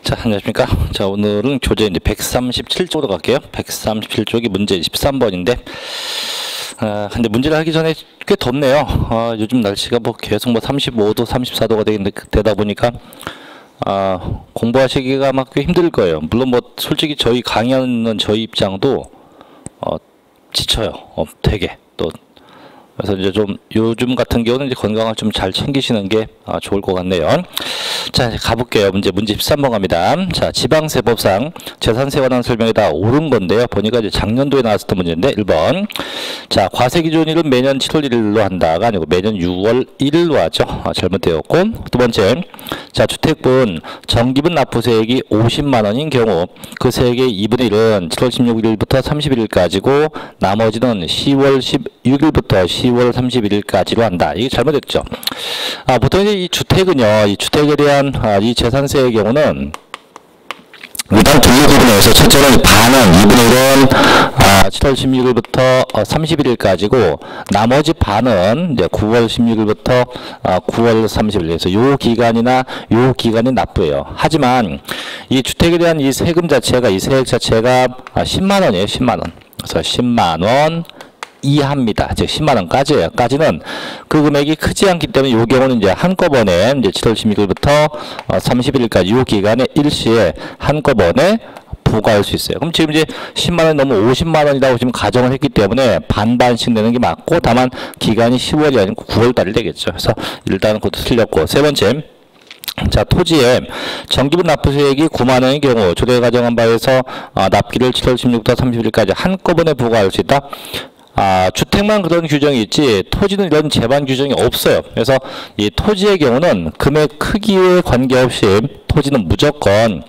자, 안녕하십니까. 자, 오늘은 교재 이제 137쪽으로 갈게요. 137쪽이 문제 13번인데, 근데 문제를 하기 전에 꽤 덥네요. 요즘 날씨가 뭐 계속 뭐 35도, 34도가 되다 보니까, 공부하시기가 막 꽤 힘들 거예요. 물론 뭐 솔직히 저희 강의하는 저희 입장도, 지쳐요. 되게. 또, 그래서 이제 좀 요즘 같은 경우는 이제 건강을 좀 잘 챙기시는 게 좋을 것 같네요. 자, 이제 가볼게요. 문제 13번 갑니다. 자, 지방세법상 재산세에 관한 설명이 다 옳은 건데요. 보니까 이제 작년도에 나왔었던 문제인데, 1번. 자, 과세기준일은 매년 7월 1일로 한다가 아니고 매년 6월 1일로 하죠. 잘못되었고. 두 번째. 자, 주택분 정기분 납부세액이 50만 원인 경우 그 세액의 2분의 1은 7월 16일부터 31일까지고 나머지는 10월 16일부터 10월 31일까지로 한다. 이게 잘못됐죠. 보통 이제 이 주택은요, 이 주택에 대한 이 재산세의 경우는 일단 두 개 부분에서 첫째는 반은 2분의 1은 7월 16일부터 31일까지고 나머지 반은 이제 9월 16일부터 9월 30일에서 요 기간이 납부예요. 하지만 이 주택에 대한 이 세금 자체가 이 세액 자체가 10만 원이에요. 10만 원. 그래서 10만 원 이하입니다. 즉 10만 원까지예요. 까지는 그 금액이 크지 않기 때문에 이 경우는 이제 한꺼번에 이제 7월 16일부터 31일까지 이 기간에 일시에 한꺼번에 부과할 수 있어요. 그럼 지금 이제 10만 원이 넘어 50만 원이라고 지금 가정을 했기 때문에 반반씩 내는 게 맞고 다만 기간이 10월이 아니고 9월 달이 되겠죠. 그래서 일단은 그것도 틀렸고. 세 번째. 자, 토지에 정기분 납부세액이 9만 원의 경우 조례에 가정한 바에서 납기를 7월 16일부터 30일까지 한꺼번에 부과할 수 있다. 주택만 그런 규정이 있지 토지는 이런 제한 규정이 없어요. 그래서 이 토지의 경우는 금액 크기에 관계없이 토지는 무조건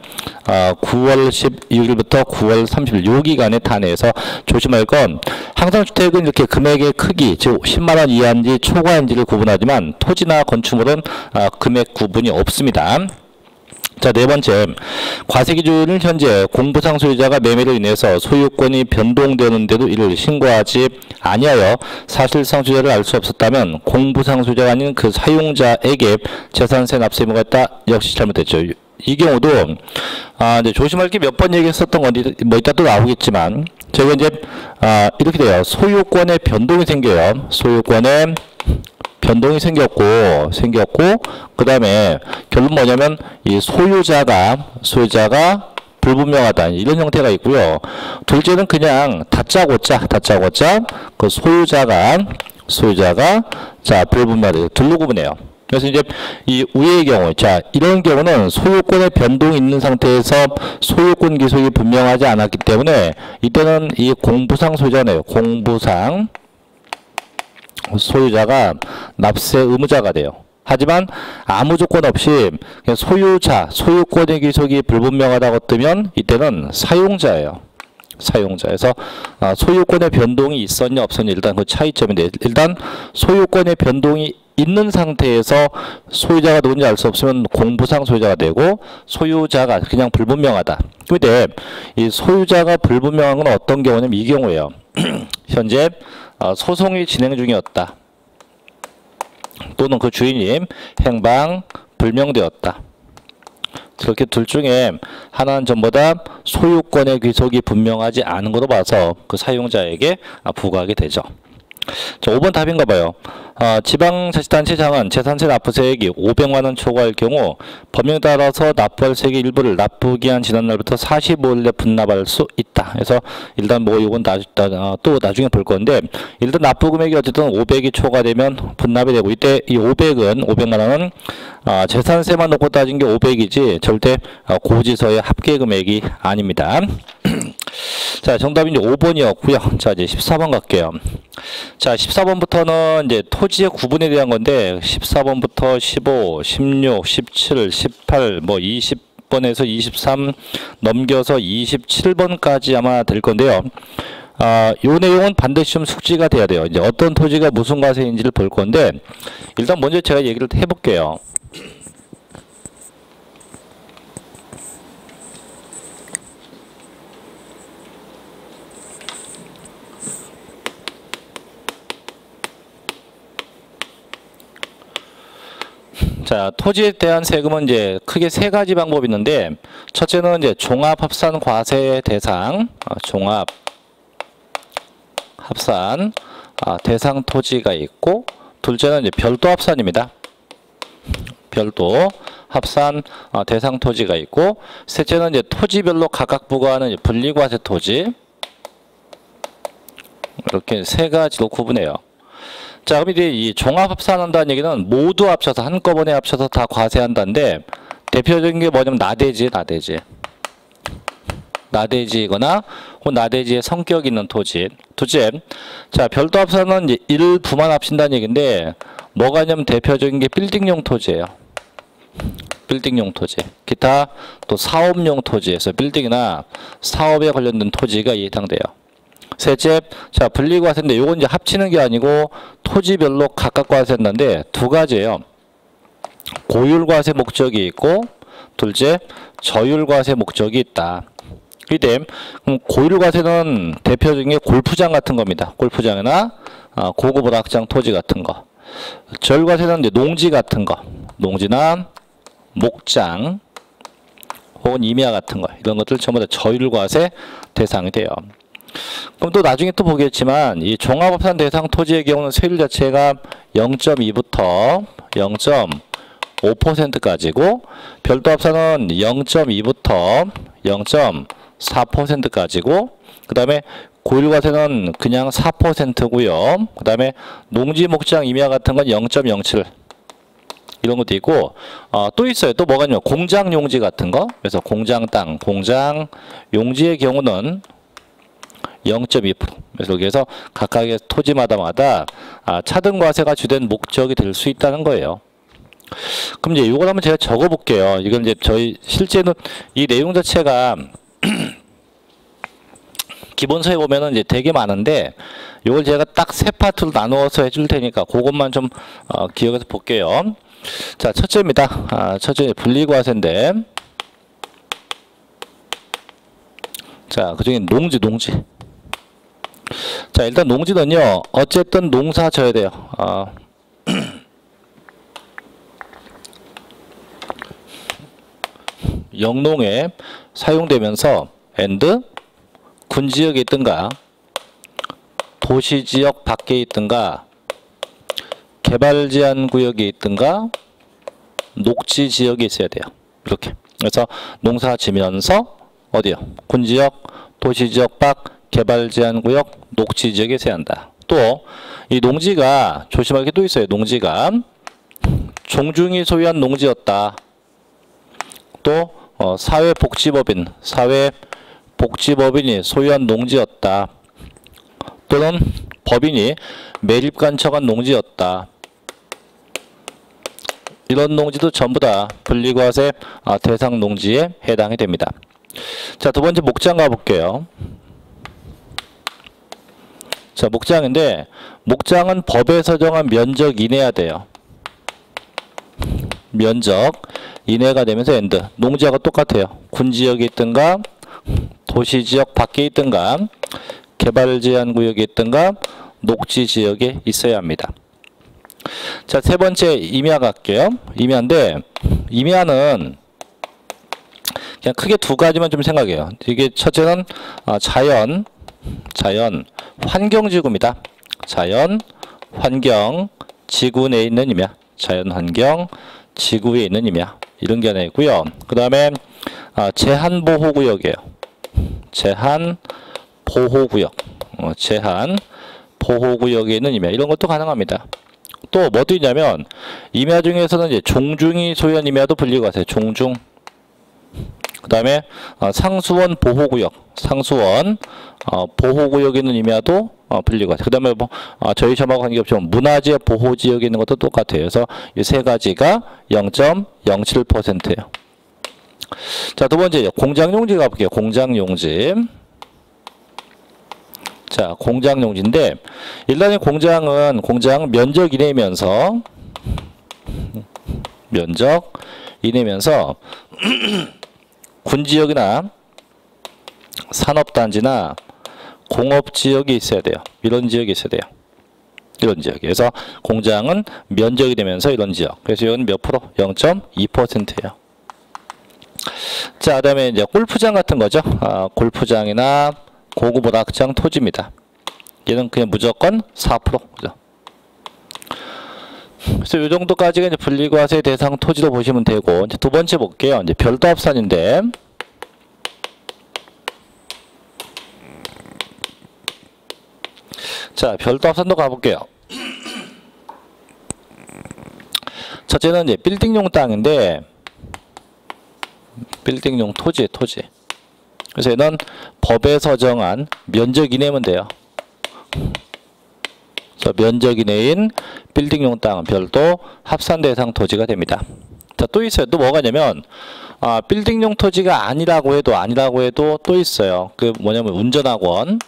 9월 16일부터 9월 30일 요 기간에 단위해서 조심할 건 항상 주택은 이렇게 금액의 크기 즉 10만 원 이하인지 초과인지를 구분하지만 토지나 건축물은 금액 구분이 없습니다. 자, 네 번째. 과세기준은 현재 공부상 소유자가 매매로 인해서 소유권이 변동되는데도 이를 신고하지 아니하여 사실상 소유자를 알 수 없었다면 공부상 소유자가 아닌 그 사용자에게 재산세 납세 의무가 있다. 역시 잘못됐죠. 이 경우도 이제 조심할 게 몇 번 얘기했었던 건데 뭐 이따 또 나오겠지만 제가 이제 이렇게 돼요. 소유권에 변동이 생겨요. 소유권에 변동이 생겼고 그 다음에 결론 뭐냐면 이 소유자가 불분명하다 이런 형태가 있고요. 둘째는 그냥 다짜고짜 그 소유자가 자 불분명하다 둘로 구분해요. 그래서 이제 이 위의 경우 자 이런 경우는 소유권의 변동이 있는 상태에서 소유권 기속이 분명하지 않았기 때문에 이때는 이 공부상 소유자네요. 공부상 소유자가 납세 의무자가 돼요. 하지만 아무 조건 없이 그냥 소유권의 기속이 불분명하다고 뜨면 이때는 사용자예요. 사용자에서 소유권의 변동이 있었냐 없었냐 일단 그 차이점인데 일단 소유권의 변동이 있는 상태에서 소유자가 누군지 알 수 없으면 공부상 소유자가 되고 소유자가 그냥 불분명하다. 근데 이 소유자가 불분명한 건 어떤 경우냐면 이 경우예요. 현재 소송이 진행 중이었다. 또는 그 주인이 행방 불명되었다. 그렇게 둘 중에 하나는 전부 다 소유권의 귀속이 분명하지 않은 것으로 봐서 그 사용자에게 부과하게 되죠. 자, 5번 답인가 봐요. 지방자치단체장은 재산세 납부세액이 500만 원 초과할 경우 법령에 따라서 납부할 세액의 일부를 납부기한 지난 날부터 45일 내 분납할 수 있다. 그래서 일단 뭐 이건 또 나중에 볼 건데 일단 납부 금액이 어쨌든 500이 초과되면 분납이 되고 이때 이 500만 원은 재산세만 놓고 따진 게 500이지 절대 고지서의 합계 금액이 아닙니다. 자, 정답이 이제 5번이었고요. 자, 이제 14번 갈게요. 자, 14번부터는 이제 토지의 구분에 대한 건데 14번부터 15, 16, 17, 18, 뭐 20번에서 23 넘겨서 27번까지 아마 될 건데요. 요 내용은 반드시 좀 숙지가 돼야 돼요. 이제 어떤 토지가 무슨 과세인지를 볼 건데 일단 먼저 제가 얘기를 해볼게요. 자, 자, 토지에 대한 세금은 이제 크게 세 가지 방법이 있는데, 첫째는 이제 종합합산 과세 대상, 종합 합산 대상 토지가 있고, 둘째는 이제 별도 합산입니다. 별도 합산 대상 토지가 있고, 셋째는 이제 토지별로 각각 부과하는 이제 분리과세 토지. 이렇게 세 가지로 구분해요. 자, 그럼 이제 이 종합 합산한다는 얘기는 모두 합쳐서 한꺼번에 합쳐서 다 과세한다는데, 대표적인 게 뭐냐면 나대지거나 혹은 나대지의 성격 있는 토지. 둘째, 자, 별도 합산은 이제 일부만 합친다는 얘기인데, 뭐가 있냐면 대표적인 게 빌딩용 토지예요. 빌딩용 토지. 기타 또 사업용 토지에서 빌딩이나 사업에 관련된 토지가 해당돼요. 셋째, 자, 분리과세인데 요건 이제 합치는 게 아니고 토지별로 각각 과세한다는데 두 가지예요. 고율과세 목적이 있고, 둘째, 저율과세 목적이 있다. 이때 고율과세는 대표적인 게 골프장 같은 겁니다. 골프장이나 고급 오락장 토지 같은 거. 저율과세는 이제 농지 같은 거, 농지나 목장 혹은 임야 같은 거, 이런 것들 전부 다 저율과세 대상이 돼요. 그럼 또 나중에 또 보겠지만, 이 종합합산 대상 토지의 경우는 세율 자체가 0.2부터 0.5%까지고, 별도 합산은 0.2부터 0.4%까지고, 그 다음에 고율과세는 그냥 4%고요. 그 다음에 농지, 목장, 임야 같은 건 0.07 이런 것도 있고, 또 있어요. 또 뭐가 있냐면 공장 용지 같은 거. 그래서 공장 땅, 공장 용지의 경우는 0.2%. 그래서 여기에서 각각의 토지마다 차등과세가 주된 목적이 될 수 있다는 거예요. 그럼 이제 이걸 한번 제가 적어 볼게요. 이건 이제 저희 실제는 이 내용 자체가 기본서에 보면은 이제 되게 많은데, 이걸 제가 딱 세 파트로 나누어서 해줄 테니까 그것만 좀 기억해서 볼게요. 자, 첫째입니다. 첫째 분리과세인데, 자, 그중에 농지. 자, 일단 농지는요, 어쨌든 농사 져야 돼요. 영농에 사용되면서 and 군지역에 있든가 도시지역 밖에 있든가 개발제한구역에 있든가 녹지지역에 있어야 돼요. 이렇게. 그래서 농사 지면서 어디요? 군지역, 도시지역 밖, 개발제한구역, 녹지지역에 있어야 한다. 또 이 농지가 조심할 게 또 있어요. 농지가 종중이 소유한 농지였다. 또 사회복지법인이 소유한 농지였다. 또는 법인이 매립간청한 농지였다. 이런 농지도 전부 다 분리과세 대상 농지에 해당이 됩니다. 자, 두 번째 목장 가볼게요. 자, 목장인데, 목장은 법에서 정한 면적 이내야 돼요. 면적 이내가 되면서 and 농지하고 똑같아요. 군지역에 있든가 도시지역 밖에 있든가 개발제한구역에 있든가 녹지지역에 있어야 합니다. 자, 세 번째 임야 갈게요. 임야인데, 임야는 그냥 크게 두 가지만 좀 생각해요. 이게 첫째는 자연 환경지구입니다. 자연 환경 지구 내에 있는 임야, 자연 환경 지구에 있는 임야, 이런 게 하나 있고요. 그 다음에 제한보호구역이에요. 제한보호구역에 있는 임야, 이런 것도 가능합니다. 또 뭐도 있냐면, 임야 중에서는 이제 종중이 소유한 임야도 분리과세, 종중. 그 다음에 상수원 보호구역에 있는 임야도 분리과세. 그 다음에 저희 점하고 관계없지만 문화재 보호지역에 있는 것도 똑같아요. 그래서 이 세 가지가 0.07%예요. 자, 두 번째 공장용지 가볼게요. 공장용지. 자, 공장용지인데, 일단은 공장 면적 이내면서 군지역이나 산업단지나 공업지역이 있어야 돼요. 이런 지역이 있어야 돼요. 이런 지역이. 그래서 공장은 면적이 되면서 이런 지역. 그래서 이건 몇 프로? 0.2%예요. 자, 그다음에 이제 골프장 같은 거죠. 골프장이나 고급 오락장 토지입니다. 얘는 그냥 무조건 4%. 그죠? 그래서 이 정도까지가 이제 분리과세 대상 토지로 보시면 되고, 이제 두 번째 볼게요. 이제 별도 합산인데, 자, 별도 합산도 가볼게요. 첫째는 이제 빌딩용 땅인데, 빌딩용 토지. 그래서 얘는 법에서 정한 면적 이내면 돼요. 그래서 면적 이내인 빌딩용 땅은 별도 합산 대상 토지가 됩니다. 자, 또 있어요. 또 뭐가 있냐면, 빌딩용 토지가 아니라고 해도 또 있어요. 그 뭐냐면 운전학원,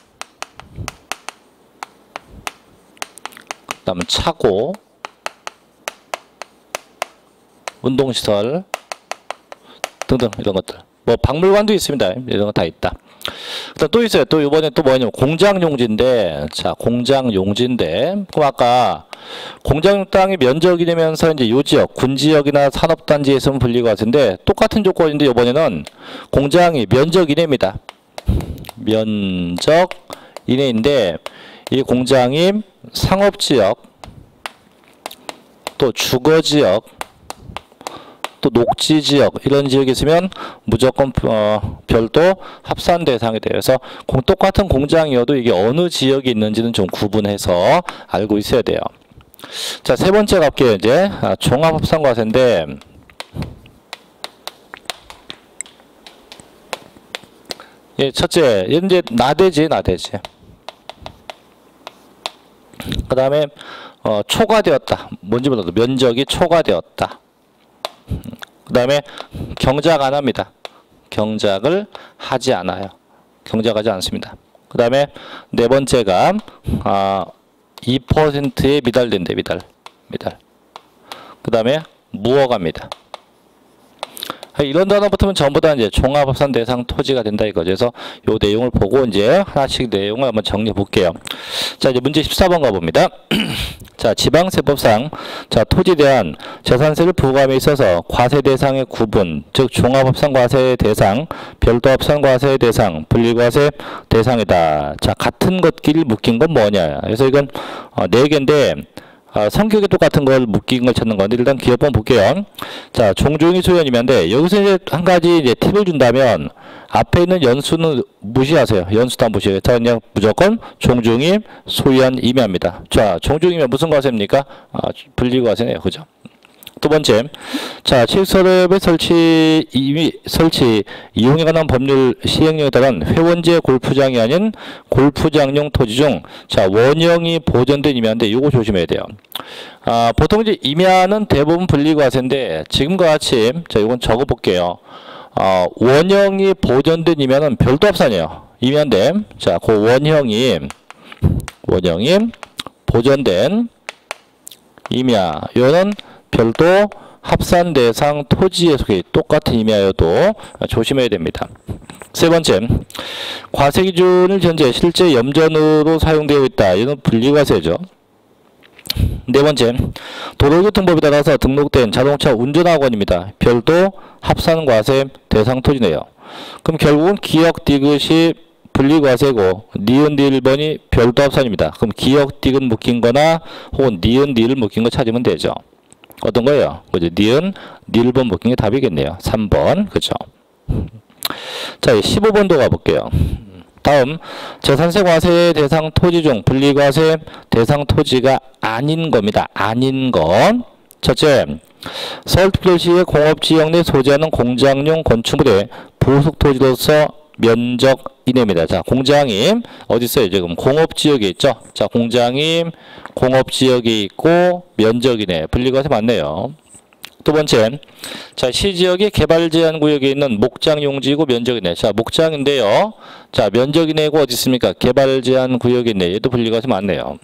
그다음에 차고, 운동시설 등등 이런 것들. 뭐 박물관도 있습니다. 이런 거 다 있다. 그다음 또 있어요. 또 이번에 또 뭐냐면 공장용지인데, 자, 공장용지인데, 그럼 아까 공장용 땅이 면적이 되면서 이제 요 지역, 군지역이나 산업단지에서는 분리과세인데 똑같은 조건인데 이번에는 공장이 면적 이내입니다. 면적 이내인데 이 공장이 상업지역, 또 주거지역, 또 녹지지역 이런 지역이 있으면 무조건 별도 합산 대상이 돼요. 그래서 똑같은 공장이어도 이게 어느 지역에 있는지는 좀 구분해서 알고 있어야 돼요. 자, 세 번째 갈게요. 이제 종합합산과세인데, 예, 첫째 이제 나대지. 그 다음에 초과되었다. 뭔지 몰라도 면적이 초과되었다. 그 다음에 경작 안 합니다. 경작을 하지 않아요. 경작하지 않습니다. 그 다음에 네 번째가 2%에 미달된대. 미달. 그 다음에 무허가입니다. 이런 단어 붙으면 전부 다 이제 종합합산 대상 토지가 된다 이거죠. 그래서 요 내용을 보고 이제 하나씩 내용을 한번 정리해 볼게요. 자, 이제 문제 14번 가봅니다. 자, 지방세법상 자, 토지에 대한 재산세를 부과함에 있어서 과세 대상의 구분, 즉 종합합산과세 대상, 별도합산과세 대상, 분리과세 대상이다. 자, 같은 것끼리 묶인 건 뭐냐? 그래서 이건 네 개인데 성격이 똑같은 걸 묶인 걸 찾는 건데, 일단 기업번 볼게요. 자, 종중이 소연이면데 여기서 이제 한 가지 이제 팁을 준다면 앞에 있는 연수는 무시하세요. 연수도 안 무시해요. 자, 그냥 무조건 종중임 소연 임야입니다. 자, 종중이면 무슨 과세입니까? 분리과세네요. 그죠? 두 번째, 자, 시설업의 설치 이용에 관한 법률 시행령에 따른 회원제 골프장이 아닌 골프장용 토지 중, 자, 원형이 보존된 임야인데 이거 조심해야 돼요. 보통 이제 임야는 대부분 분리과세인데 지금과 같이, 자, 이건 적어볼게요. 원형이 보존된 임야는 별도 합산이에요. 임야인데, 자, 그 원형이 보존된 임야, 이거는 별도 합산 대상 토지에 속해 똑같은 임야여도 조심해야 됩니다. 세 번째, 과세 기준을 현재 실제 염전으로 사용되어 있다. 이건 분리과세죠. 네 번째, 도로교통법에 따라서 등록된 자동차 운전학원입니다. 별도 합산과세 대상 토지네요. 그럼 결국은 기역 디귿이 분리과세고 니은 니을번이 별도 합산입니다. 그럼 기역 디귿 묶인 거나 혹은 니은 니을 묶인 거 찾으면 되죠. 어떤 거예요? 그죠? 니은 니을번 묶인 게 답이겠네요. 3번. 그죠? 자, 15번도 가볼게요. 다음, 재산세 과세 대상 토지 중 분리과세 대상 토지가 아닌 겁니다. 아닌 건. 첫째, 서울특별시의 공업지역 내 소재하는 공장용 건축물의 부속 토지로서 면적 이내입니다. 자, 공장이 어디 있어요? 지금 공업지역에 있죠. 자, 공장이 공업지역에 있고 면적 이내. 분리과세 맞네요. 두 번째, 자, 시지역이 개발제한구역에 있는 목장용지이고 면적 이내. 자, 목장인데요. 자, 면적 이내고 어디 있습니까? 개발제한구역에 있네. 얘도 분리과세 맞네요.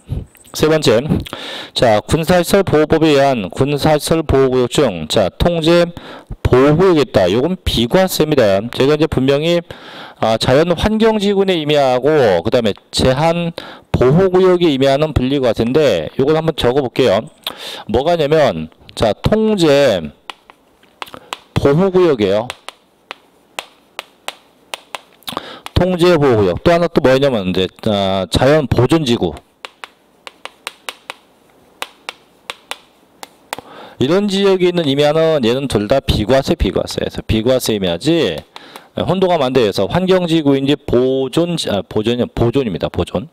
세 번째, 자, 군사시설 보호법에 의한 군사시설 보호구역 중, 자, 통제 보호구역이 있다. 요건 비과세입니다. 제가 이제 분명히, 자연 환경지구에 임야하고, 그 다음에 제한 보호구역에 임야하는 분리과세인데, 요걸 한번 적어 볼게요. 뭐가 냐면, 자, 통제 보호구역이에요. 통제 보호구역. 또 하나 또 뭐냐면, 이제, 자연 보존지구. 이런 지역에 있는 임야는 얘는 둘 다 비과세에서 비과세 임야지 혼동하면 안 돼서 환경지구인지 보존입니다. 보존.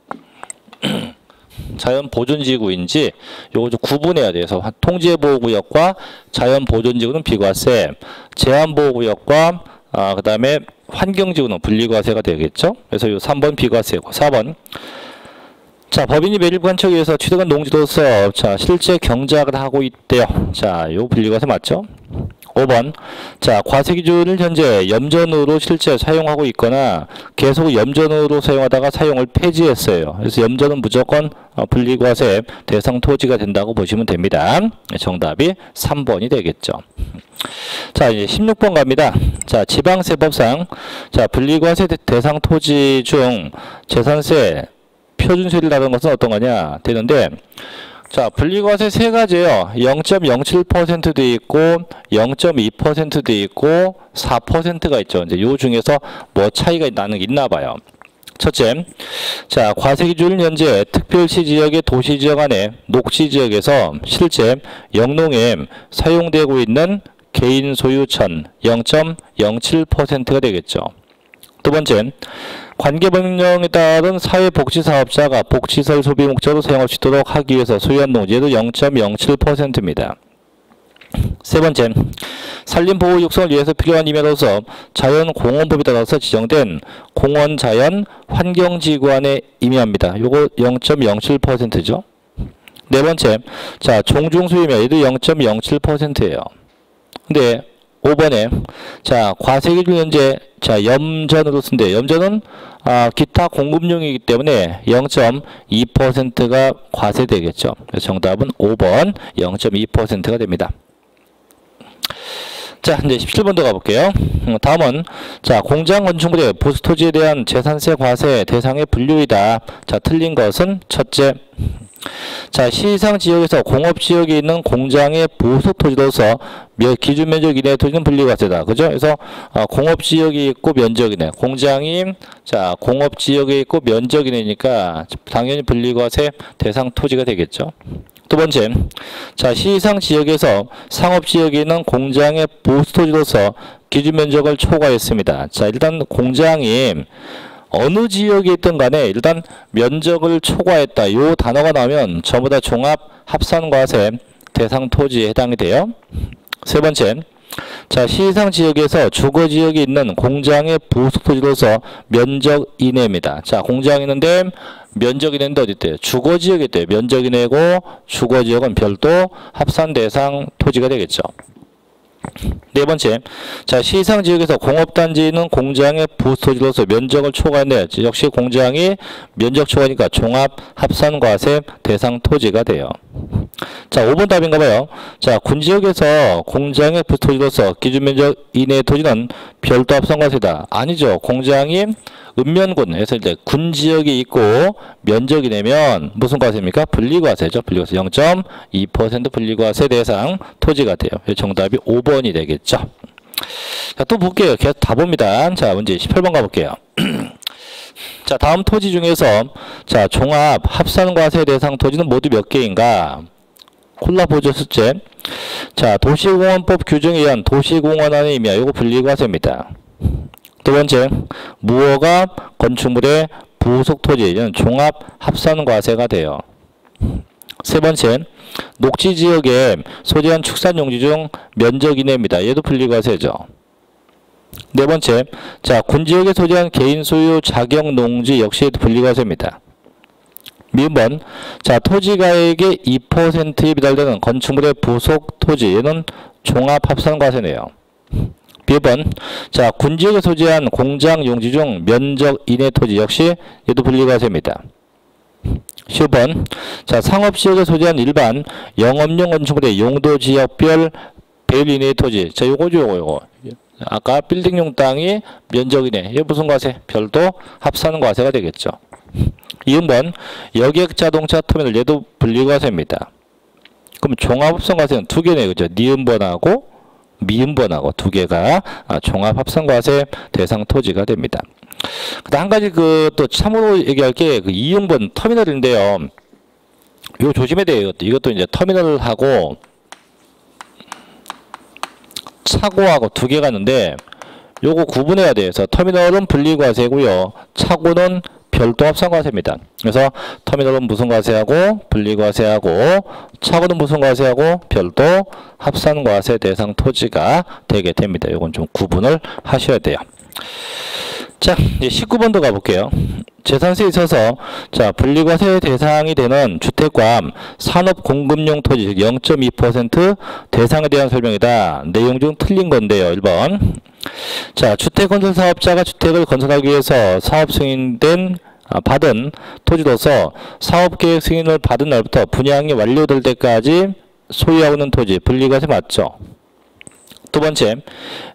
자연 보존지구인지 요거 좀 구분해야 돼서 통제보호구역과 자연 보존지구는 비과세, 제한보호구역과 그 다음에 환경지구는 분리과세가 되겠죠. 그래서 요 3번 비과세고 4번. 자, 법인이 매립 관척에 의해서 취득한 농지로서 자, 실제 경작을 하고 있대요. 자, 요 분리과세 맞죠? 5번. 자, 과세 기준을 현재 염전으로 실제 사용하고 있거나 계속 염전으로 사용하다가 사용을 폐지했어요. 그래서 염전은 무조건 분리과세 대상 토지가 된다고 보시면 됩니다. 정답이 3번이 되겠죠. 자, 이제 16번 갑니다. 자, 지방세법상 자, 분리과세 대상 토지 중 재산세 표준세를 다루는 것은 어떤 거냐 되는데, 자, 분리과세 세 가지예요. 0.07%도 있고 0.2%도 있고 4%가 있죠. 이제 요 중에서 뭐 차이가 있나 봐요. 첫째, 자, 과세 기준은 현재 특별시 지역의 도시 지역 안에 녹지 지역에서 실제 영농에 사용되고 있는 개인 소유천 0.07%가 되겠죠. 두 번째, 관계법령에 따른 사회복지사업자가 복지시설 소비 목적으로 사용할 수 있도록 하기 위해서 소유한 농지도 0.07%입니다. 세 번째, 산림보호 육성을 위해서 필요한 임야로서 자연공원법에 따라서 지정된 공원 자연 환경지구 안의 임야입니다. 요거 0.07%죠. 네 번째, 자, 종중소유임야 얘도 0.07%예요. 근데 5번에 자, 과세 기준 현재 자, 염전으로 쓴대. 염전은 기타 공급용이기 때문에 0.2%가 과세되겠죠. 그래서 정답은 5번 0.2%가 됩니다. 자, 이제 17번도 가볼게요. 다음은 자, 공장 건축물의 보수토지에 대한 재산세 과세 대상의 분류이다. 자, 틀린 것은 첫째, 자, 시상 지역에서 공업지역에 있는 공장의 부속토지로서 기준 면적 이내의 토지는 분리과세다. 그죠? 그래서 공업지역이 있고 면적 이내. 공장이 자, 공업지역에 있고 면적 이내니까 당연히 분리과세 대상 토지가 되겠죠. 두 번째, 자, 시상 지역에서 상업지역에 있는 공장의 부속토지로서 기준 면적을 초과했습니다. 자, 일단 공장이 어느 지역에 있든 간에 일단 면적을 초과했다. 요 단어가 나오면 전부 다 종합 합산과세 대상 토지에 해당이 돼요. 세 번째, 자, 시상 지역에서 주거 지역에 있는 공장의 부속 토지로서 면적 이내입니다. 자, 공장이 있는데 면적 이내인데 어디 있대요? 주거 지역에 있대요. 면적 이내고 주거 지역은 별도 합산 대상 토지가 되겠죠. 네 번째, 자, 시상 지역에서 공업단지에 있는 공장의 부토지로서 면적을 초과했네요. 역시 공장이 면적 초과니까 종합 합산과세 대상 토지가 돼요. 자, 5번 답인가 봐요. 자, 군지역에서 공장의 부토지로서 기준 면적 이내의 토지는 별도 합산과세다. 아니죠. 공장이 읍면군에서 이제 군지역이 있고 면적이 내면 무슨 과세입니까? 분리과세죠. 분리과세 0.2% 분리과세 대상 토지가 돼요. 정답이 5번이 되겠죠. 자, 또 볼게요. 계속 다 봅니다. 자, 문제 18번 가볼게요. 자, 다음 토지 중에서 자, 종합 합산과세 대상 토지는 모두 몇 개인가? 골라보죠. 숫자. 자, 도시공원법 규정에 의한 도시공원 안의 임야, 이거 분리과세입니다. 두 번째, 무허가 건축물의 부속 토지는 종합 합산과세가 돼요. 세 번째, 녹지 지역에 소재한 축산용지 중 면적 이내입니다. 얘도 분리과세죠. 네 번째, 자, 군지역에 소재한 개인 소유 자격 농지 역시 분리과세입니다. 미음번, 자, 토지가액의 2%에 비달되는 건축물의 부속 토지, 얘는 종합 합산과세네요. B번, 자, 군지역에 소재한 공장 용지 중 면적 이내 토지 역시 얘도 분리과세입니다. 10번. 자, 상업지역에 소재한 일반 영업용 건축물의 용도지역별 배율 이내의 토지. 자, 요거죠, 요거. 아까 빌딩용 땅이 면적 이내. 이게 무슨 과세? 별도 합산 과세가 되겠죠. 2번. 여객 자동차 터미널. 얘도 분리과세입니다. 그럼 종합합산과세는 두 개네요. 그죠? 니은번하고 미은번하고 두 개가 종합합산과세 대상 토지가 됩니다. 한 가지 또 참고로 얘기할 게 그 2인번 터미널인데요. 이거 조심해야 돼요. 이것도 이제 터미널하고 차고하고 두 개가 있는데 요거 구분해야 돼요. 그래서 터미널은 분리과세고요. 차고는 별도 합산과세입니다. 그래서 터미널은 무슨 과세하고 분리과세하고 차고는 무슨 과세하고 별도 합산과세 대상 토지가 되게 됩니다. 이건 좀 구분을 하셔야 돼요. 자, 이제 19번도 가볼게요. 재산세에 있어서 자, 분리과세 대상이 되는 주택과 산업공급용 토지 0.2% 대상에 대한 설명이다. 내용 중 틀린 건데요. 1번. 자, 주택건설사업자가 주택을 건설하기 위해서 사업 승인된 받은 토지로서 사업계획 승인을 받은 날부터 분양이 완료될 때까지 소유하고 있는 토지 분리과세 맞죠? 두 번째,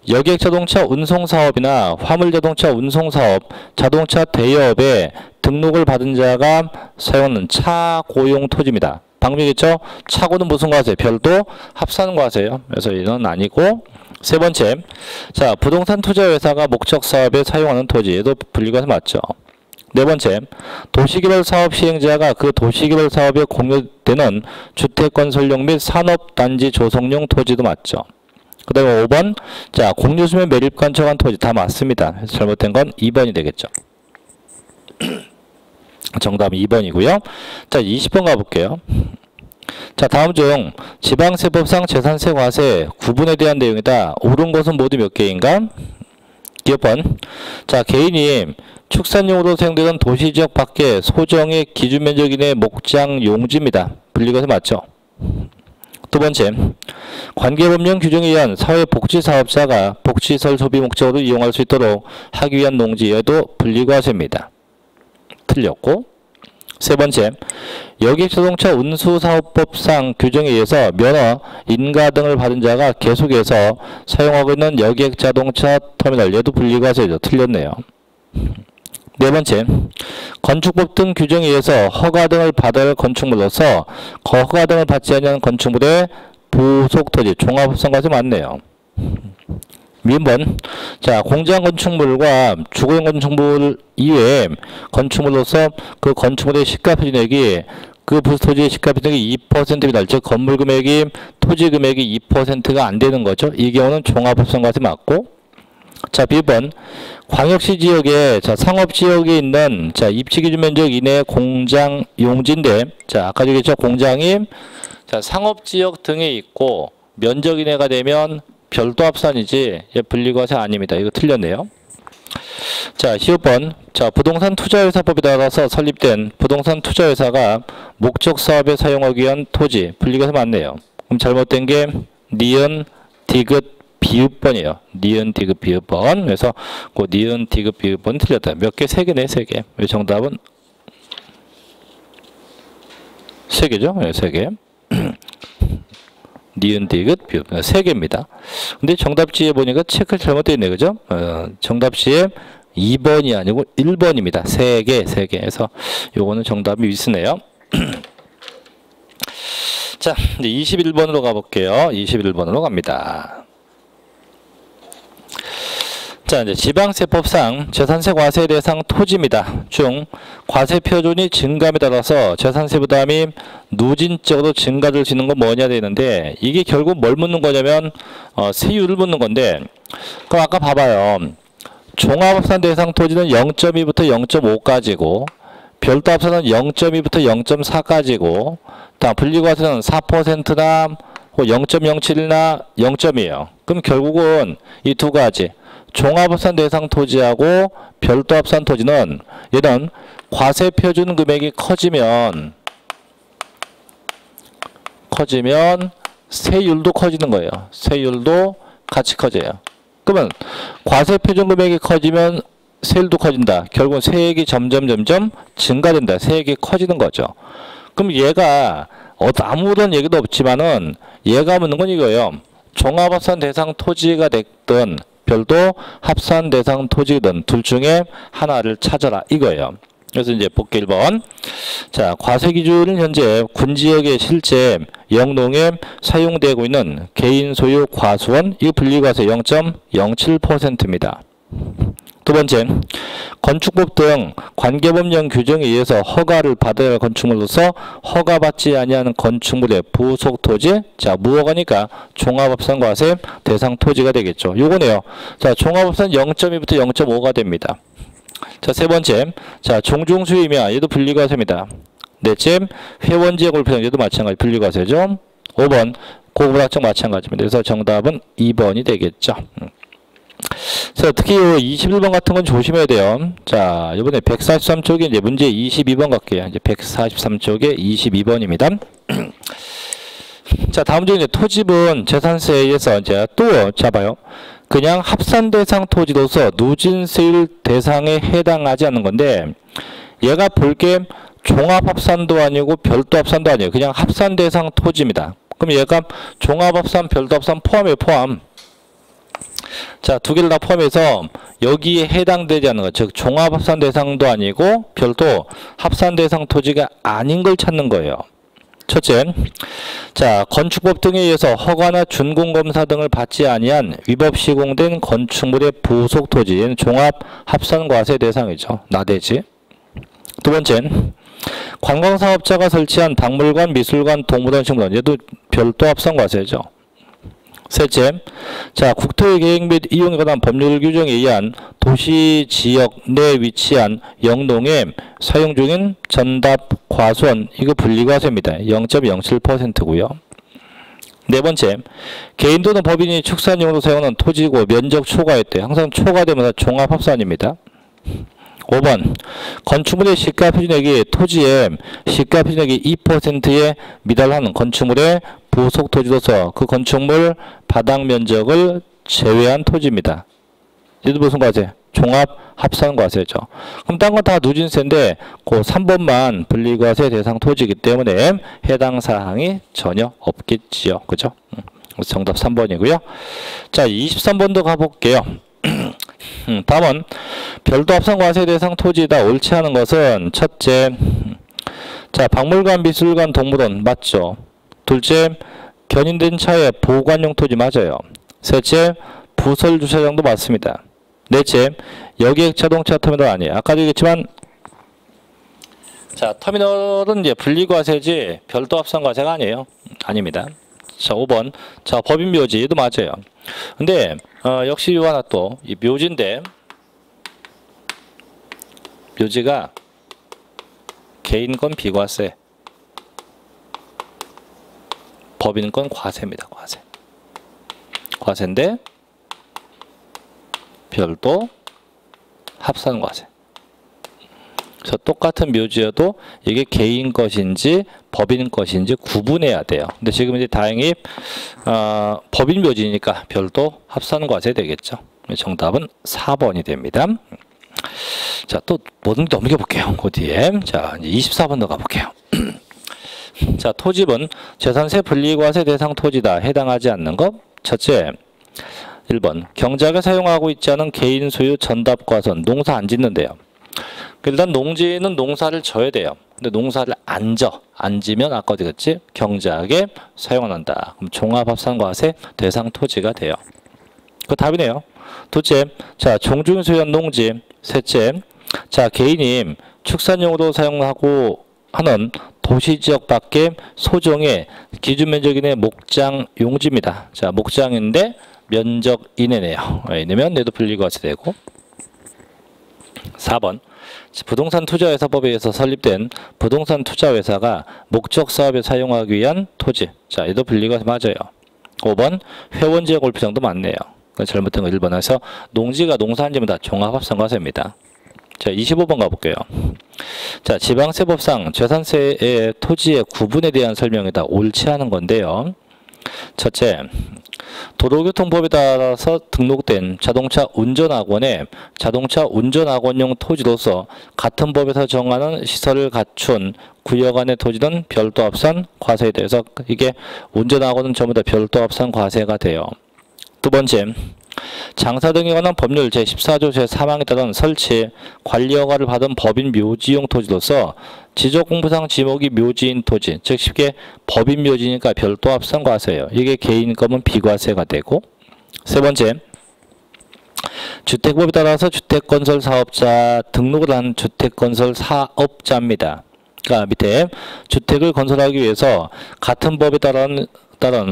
여객자동차 운송사업이나 화물자동차 운송사업, 자동차 대여업에 등록을 받은 자가 사용하는 차고용 토지입니다. 방법이겠죠? 차고는 무슨 과세? 별도 합산과세예요. 그래서 이건 아니고. 세 번째, 자, 부동산 투자회사가 목적사업에 사용하는 토지, 얘도 분리과세 맞죠? 네 번째, 도시개발사업 시행자가 그 도시개발사업에 공유되는 주택건설용 및 산업단지 조성용 토지도 맞죠? 그 다음에 5번. 자, 공유수면 매립 간척한 토지 다 맞습니다. 잘못된 건 2번이 되겠죠. 정답은 2번이고요. 자, 20번 가볼게요. 자, 다음 중 지방세법상 재산세 과세 구분에 대한 내용이다. 옳은 것은 모두 몇 개인가? 2번. 자, 개인이 축산용으로 사용되는 도시지역 밖의 소정의 기준면적 이내 목장 용지입니다. 분리과세 맞죠? 두 번째, 관계법령 규정에 의한 사회복지사업자가 복지시설 소비 목적으로 이용할 수 있도록 하기 위한 농지에도 분리과세입니다. 틀렸고. 세 번째, 여객자동차 운수사업법상 규정에 의해서 면허, 인가 등을 받은 자가 계속해서 사용하고 있는 여객자동차 터미널, 얘도 분리과세죠. 틀렸네요. 네 번째, 건축법 등 규정에 의해서 허가 등을 받아야 할 건축물로서 허가 등을 받지 않는 건축물의 부속토지 종합합산과세 맞네요. 미번. 자, 공장 건축물과 주거용 건축물 이외에 건축물로서 그 건축물의 시가표준액이 그 부속토지의 시가표준액이 2%입니다. 즉 건물 금액이 토지 금액이 2%가 안 되는 거죠. 이 경우는 종합합산과세 맞고. 자, B번. 광역시 지역에 자, 상업 지역에 있는 자, 입지 기준 면적 이내 공장 용지인데 자, 아까 얘기했죠. 공장이 자, 상업 지역 등에 있고 면적 이내가 되면 별도 합산이지 분리과세 아닙니다. 이거 틀렸네요. 자, 15번. 자, 부동산 투자회사법에 따라서 설립된 부동산 투자회사가 목적 사업에 사용하기 위한 토지 분리과세 맞네요. 그럼 잘못된 게 니은 디귿 비읍번이에요. 니은 디귿 비읍번. 그래서 그 니은 디귿 비읍번 틀렸다. 몇 개? 3개네, 3개. 정답은 3개죠? 네, 3개. 니은 디귿 비읍 3개입니다. 근데 정답지에 보니까 체크를 잘못되어 있네. 그죠? 정답지에 2번이 아니고 1번입니다. 3개, 3개. 그래서 요거는 정답이 미스네요. 자, 이제 21번으로 가볼게요. 21번으로 갑니다. 자, 이제 지방세법상 재산세 과세 대상 토지입니다. 중 과세 표준이 증감에 따라서 재산세 부담이 누진적으로 증가를 지는 건 뭐냐 되는데 이게 결국 뭘 묻는 거냐면 세율을 묻는 건데 그럼 아까 봐봐요. 종합합산 대상 토지는 0.2부터 0.5까지고 별도 합산은 0.2부터 0.4까지고 다음 분리과세는 4%나 0.07이나 0.이에요. 그럼 결국은 이 두 가지 종합합산 대상 토지하고 별도 합산 토지는 얘는 과세 표준 금액이 커지면 세율도 커지는 거예요. 세율도 같이 커져요. 그러면 과세 표준 금액이 커지면 세율도 커진다. 결국은 세액이 점점 증가된다. 세액이 커지는 거죠. 그럼 얘가 아무런 얘기도 없지만은 얘가 묻는 건 이거예요. 종합합산 대상 토지가 됐든 별도 합산 대상 토지든 둘 중에 하나를 찾아라 이거예요. 그래서 이제 볼게 1번. 자, 과세 기준은 현재 군지역에 실제 영농에 사용되고 있는 개인 소유 과수원 이 분리과세 0.07%입니다. 두 번째, 건축법 등 관계법령 규정에 의해서 허가를 받아야 할 건축물로서 허가받지 아니하는 건축물의 부속 토지, 자 무허가니까 종합합산과세 대상 토지가 되겠죠. 요거네요. 자, 종합합산 0.2부터 0.5가 됩니다. 자, 세 번째, 자 종중수유이면 얘도 분리과세입니다. 넷째, 회원지역 골프장 얘도 마찬가지 분리과세죠. 5번, 고불확정 마찬가지입니다. 그래서 정답은 2번이 되겠죠. 자, 특히 21번 같은 건 조심해야 돼요. 자, 이번에 143쪽에 이제 문제 22번 갈게요. 이제 143쪽에 22번입니다. 자, 다음 중에 이제 토지분 재산세에 의해서 이제 또 잡아요. 그냥 합산 대상 토지로서 누진세율 대상에 해당하지 않는 건데 얘가 볼게 종합합산도 아니고 별도합산도 아니에요. 그냥 합산 대상 토지입니다. 그럼 얘가 종합합산, 별도합산 포함이에요. 포함. 자, 두 개를 다 포함해서 여기에 해당되지 않는 것, 즉 종합합산 대상도 아니고 별도 합산 대상 토지가 아닌 걸 찾는 거예요. 첫째, 자 건축법 등에 의해서 허가나 준공검사 등을 받지 아니한 위법 시공된 건축물의 부속 토지는 종합합산과세 대상이죠. 나대지. 두 번째, 관광사업자가 설치한 박물관, 미술관, 동물원, 식물원 얘도 별도 합산과세죠. 셋째, 자 국토의 계획 및 이용에 관한 법률 규정에 의한 도시 지역 내 위치한 영농에 사용 중인 전답 과수원 이거 분리과세입니다. 0.07%고요. 네 번째, 개인 또는 법인이 축산용으로 사용하는 토지고 면적 초과했대. 항상 초과되면 종합합산입니다. 5번, 건축물의 시가 표준액이 토지의 시가 표준액이 2%에 미달하는 건축물의 부속 토지로서 그 건축물 바닥 면적을 제외한 토지입니다. 얘도 무슨 과세? 종합 합산 과세죠. 그럼 딴 건 다 누진세인데 그 3번만 분리과세 대상 토지이기 때문에 해당 사항이 전혀 없겠지요. 그죠? 정답 3번이고요. 자, 23번도 가볼게요. 다음은 별도 합산 과세 대상 토지다. 옳지 않은 것은 첫째, 자 박물관, 미술관, 동물원 맞죠. 둘째, 견인된 차의 보관용 토지 맞아요. 셋째, 부설 주차장도 맞습니다. 넷째, 여객 자동차 터미널 아니에요. 아까도 얘기했지만 자 터미널은 이제 분리과세지 별도 합산과세가 아니에요. 아닙니다. 자 5번, 자 법인 묘지 얘도 맞아요. 근데 역시 이 하나 또 이 묘지인데 묘지가 개인 건 비과세, 법인 건 과세입니다. 과세. 과세인데 별도 합산과세. 그래서 똑같은 묘지여도 이게 개인 것인지 법인 것인지 구분해야 돼요. 근데 지금 이제 다행히 법인 묘지니까 별도 합산과세 되겠죠. 정답은 4번이 됩니다. 자, 또 뭐든지 넘겨볼게요. 그 뒤에 자 이제 24번도 가볼게요. 자, 토지분 재산세 분리과세 대상 토지다. 해당하지 않는 것. 첫째, 1번 경작에 사용하고 있지 않은 개인 소유 전답과선 농사 안 짓는데요. 일단 농지는 농사를 져야 돼요. 근데 농사를 안 져. 안 지면 아까 어디 갔지? 경작에 사용한다. 그럼 종합합산과세 대상 토지가 돼요. 그 답이네요. 둘째, 자 종중 소유한 농지. 셋째, 자 개인이 축산용으로 사용하고 하는 도시지역 밖의 소정의 기준면적 이내 목장 용지입니다. 자 목장인데 면적 이내네요. 이내면 얘도 분리과세 되고. 4번, 부동산 투자회사법에 의해서 설립된 부동산 투자회사가 목적 사업에 사용하기 위한 토지. 자 얘도 분리과세 맞아요. 5번, 회원지역 골프장도 맞네요. 잘못된 거 1번에서 농지가 농사한 지면 다 종합합산과세입니다. 자 25번 가볼게요. 자 지방세법상 재산세의 토지의 구분에 대한 설명이 다 옳지 않은 건데요. 첫째, 도로교통법에 따라서 등록된 자동차 운전학원에 자동차 운전학원용 토지로서 같은 법에서 정하는 시설을 갖춘 구역 안의 토지는 별도 합산 과세에 대해서 이게 운전학원은 전부 다 별도 합산 과세가 돼요. 두 번째, 장사 등에 관한 법률 제14조 제3항에 따른 설치, 관리 허가를 받은 법인 묘지용 토지로서 지적공부상 지목이 묘지인 토지, 즉 쉽게 법인 묘지니까 별도 합산 과세예요. 이게 개인 거면 비과세가 되고, 세 번째, 주택법에 따라서 주택건설 사업자 등록을 한 주택건설 사업자입니다. 그러니까 밑에 주택을 건설하기 위해서 같은 법에 따른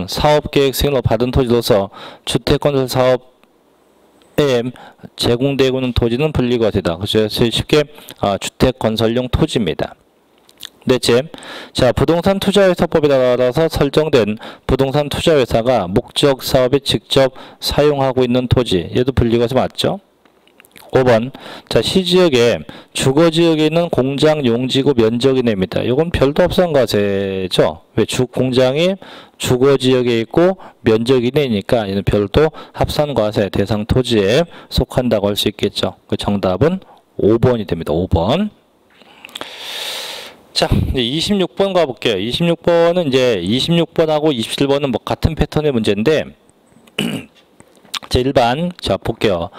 사업계획 승인을 받은 토지로서 주택건설 사업에 제공되고 있는 토지는 분리과세다. 그래서 쉽게 주택건설용 토지입니다. 넷째, 자 부동산 투자회사법에 따라서 설정된 부동산 투자회사가 목적 사업에 직접 사용하고 있는 토지, 얘도 분리과세 맞죠? 5번, 자 시지역에 주거지역에 있는 공장 용지구 면적이 냅니다. 이건 별도 합산과세죠. 왜 공장이 주거지역에 있고 면적이 내니까 얘는 별도 합산과세 대상 토지에 속한다고 할 수 있겠죠. 그 정답은 5번이 됩니다. 5번. 자, 이제 26번 가볼게요. 26번은 이제 26번하고 27번은 뭐 같은 패턴의 문제인데 자, 일반, 자, 볼게요.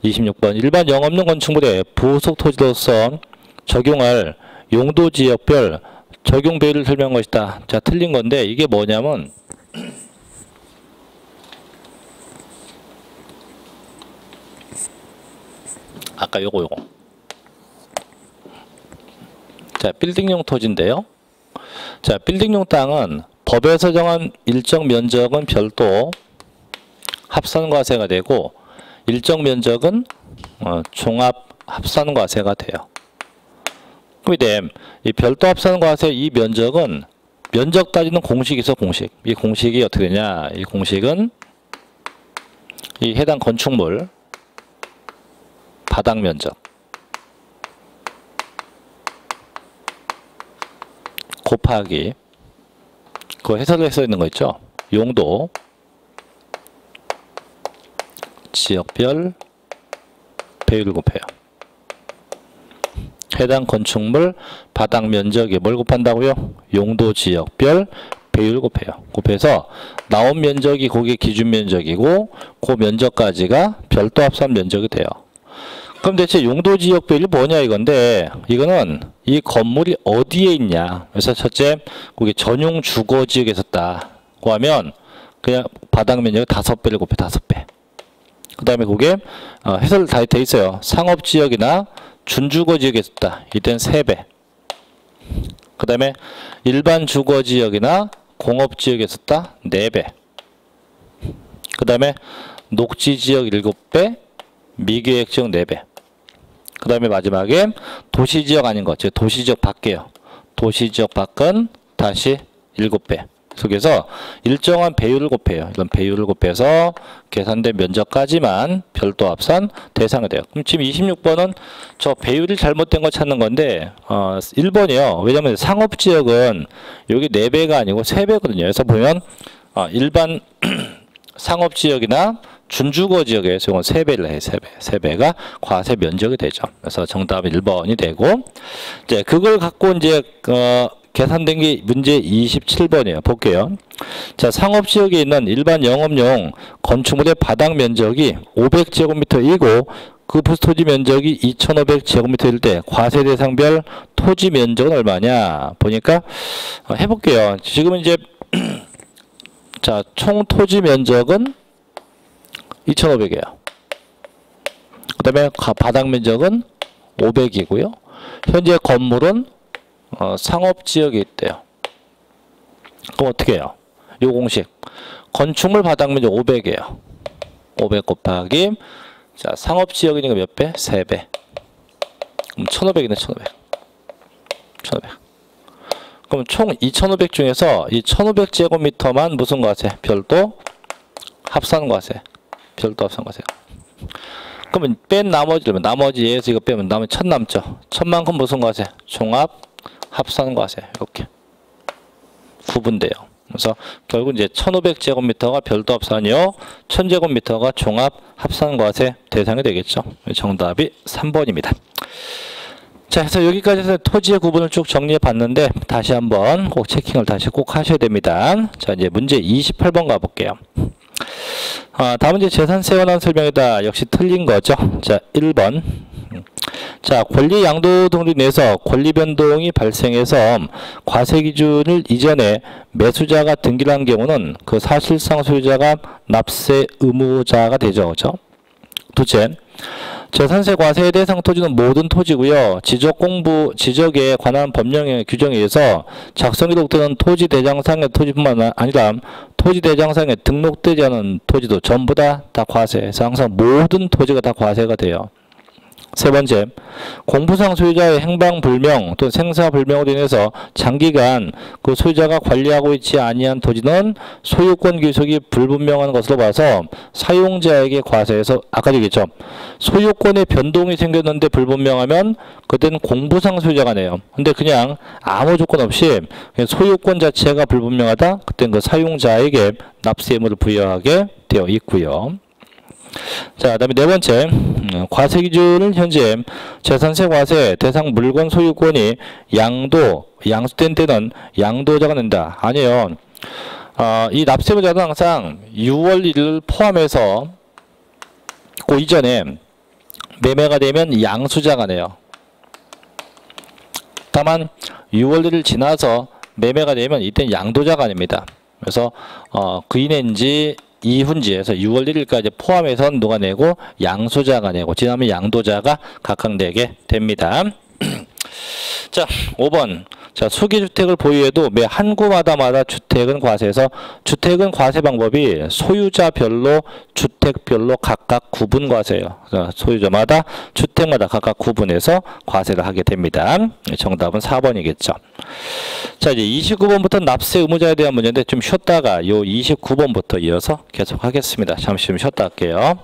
26번. 일반 영업용 건축물의 부속 토지로서 적용할 용도지역별 적용 배율을 설명한 것이다. 자, 틀린 건데, 이게 뭐냐면, 아까 요거. 자, 빌딩용 토지인데요. 자, 빌딩용 땅은 법에서 정한 일정 면적은 별도 합산과세가 되고 일정 면적은 종합 합산과세가 돼요. 그럼 이제 이 별도 합산과세 이 면적은 면적 따지는 공식이 있어. 공식. 이 공식이 어떻게 되냐? 이 공식은 이 해당 건축물 바닥 면적 곱하기 그 해설을 해서 있는 거 있죠. 용도 지역별 배율을 곱해요. 해당 건축물 바닥 면적에 뭘 곱한다고요? 용도 지역별 배율 곱해요. 곱해서 나온 면적이 그게 기준 면적이고 그 면적까지가 별도 합산 면적이 돼요. 그럼 대체 용도 지역 배율이 뭐냐 이건데, 이거는 이 건물이 어디에 있냐. 그래서 첫째, 그게 전용 주거 지역에 있었다고 하면 그냥 바닥 면적이 5배를 곱해. 5배. 그 다음에 그게 해설 다 돼 있어요. 상업지역이나 준주거지역에 있었다. 이때는 3배. 그 다음에 일반 주거지역이나 공업지역에 있었다. 4배. 그 다음에 녹지지역 7배, 미계획지역 4배. 그 다음에 마지막에 도시지역 아닌 것, 즉 도시지역 밖에요. 도시지역 밖은 다시 7배. 속에서 일정한 배율을 곱해요. 이런 배율을 곱해서 계산된 면적까지만 별도 합산 대상이 돼요. 그럼 지금 26번은 저 배율이 잘못된 거 찾는 건데 1번이요. 왜냐하면 상업지역은 여기 4배가 아니고 3배거든요. 그래서 보면 일반 상업지역이나 준주거지역에서 이건 3배를 해요. 3배가 과세 면적이 되죠. 그래서 정답은 1번이 되고, 이제 그걸 갖고 이제 계산된 게 문제 27번이에요. 볼게요. 자, 상업지역에 있는 일반 영업용 건축물의 바닥 면적이 500제곱미터이고 그 부토지 면적이 2500제곱미터일 때 과세 대상별 토지 면적은 얼마냐? 보니까 해볼게요. 지금은 이제 자, 총 토지 면적은 2500이에요. 그 다음에 바닥 면적은 500이고요. 현재 건물은 상업지역에 있대요. 그럼 어떻게 해요? 요 공식. 건축물 바닥 면적 500이에요. 500 곱하기, 자, 상업지역이니까 몇 배? 3배. 그럼 1500이네, 1500. 1500. 그럼 총 2500 중에서 이 1500제곱미터만 무슨 과세? 별도 합산과세. 별도 합산과세. 그러면 뺀 나머지 얘에서 이거 빼면 나머지 1000 남죠. 1000만큼 무슨 과세? 종합 합산과세. 이렇게 구분돼요. 그래서 결국 이제 1500제곱미터가 별도 합산이요, 1000제곱미터가 종합 합산과세 대상이 되겠죠. 정답이 3번입니다. 자, 그래서 여기까지 해서 토지의 구분을 쭉 정리해 봤는데 다시 한번 꼭 체킹을 다시 꼭 하셔야 됩니다. 자, 이제 문제 28번 가볼게요. 다음은 이제 재산세 현황 설명이다. 역시 틀린 거죠. 자, 1번. 자, 권리 양도 등으로 인해서 권리 변동이 발생해서 과세 기준을 이전에 매수자가 등기를 한 경우는 그 사실상 소유자가 납세 의무자가 되죠. 그죠? 둘째, 재산세 과세의 대상 토지는 모든 토지고요. 지적에 관한 법령의 규정에 의해서 작성 기록되는 토지 대장상의 토지뿐만 아니라 토지 대장상에 등록되지 않은 토지도 전부 다 과세해서 항상 모든 토지가 다 과세가 돼요. 세 번째, 공부상 소유자의 행방불명 또는 생사불명으로 인해서 장기간 그 소유자가 관리하고 있지 아니한 토지는 소유권 귀속이 불분명한 것으로 봐서 사용자에게 과세해서, 아까 얘기했죠. 소유권의 변동이 생겼는데 불분명하면 그때는 공부상 소유자가 내요. 근데 그냥 아무 조건 없이 그냥 소유권 자체가 불분명하다, 그때는 그 사용자에게 납세 의무를 부여하게 되어 있고요. 자, 그다음에 네 번째, 과세 기준은 현재 재산세 과세 대상 물건 소유권이 양수된 때는 양도자가 낸다. 아니에요. 이 납세의무자는 항상 6월 1일을 포함해서 그 이전에 매매가 되면 양수자가 내요. 다만 6월 1일 지나서 매매가 되면 이때는 양도자가 냅니다. 그래서 그 이내인지 이훈지에서 6월 1일까지 포함해서 누가 내고 양수자가 내고 지나면 양도자가 각각 내게 됩니다. 자, 5번. 자, 수기주택을 보유해도 매 한 구마다 주택은 과세해서 주택은 과세 방법이 소유자별로 주택별로 각각 구분 과세예요. 소유자마다 주택마다 각각 구분해서 과세를 하게 됩니다. 정답은 4번이겠죠. 자, 이제 29번부터 납세 의무자에 대한 문제인데 좀 쉬었다가 요 29번부터 이어서 계속 하겠습니다. 잠시 좀 쉬었다 할게요.